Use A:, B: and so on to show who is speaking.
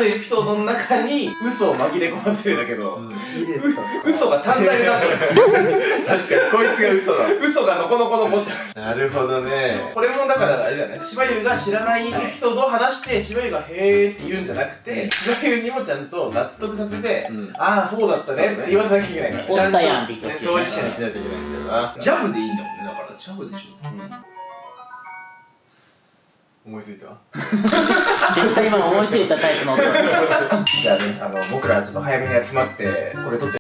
A: るエピソードの中に嘘を紛れ込ませるんだけど、
B: 入れた
A: 嘘が単体だったの。
C: 確かにこいつが嘘だ。
A: 嘘がのこのこ残ってる。
C: なるほどね。
A: これもだからあれだよね、しばゆが知らないエピソードを話してしばゆがへーって言うんじゃなくて、しばゆにもちゃんと納得させて、ああそうだったねって言わせなきゃいけないから。
D: おったやんって言ってほしい。
C: 当事者にしないといけないんだよな。
B: ジャブでいいんだもんね。だからジャブでしょ。
C: 思いついた。
D: 絶対今思いついたタイプの男。
A: じゃあね、僕らちょっと早めに集まってこれ撮って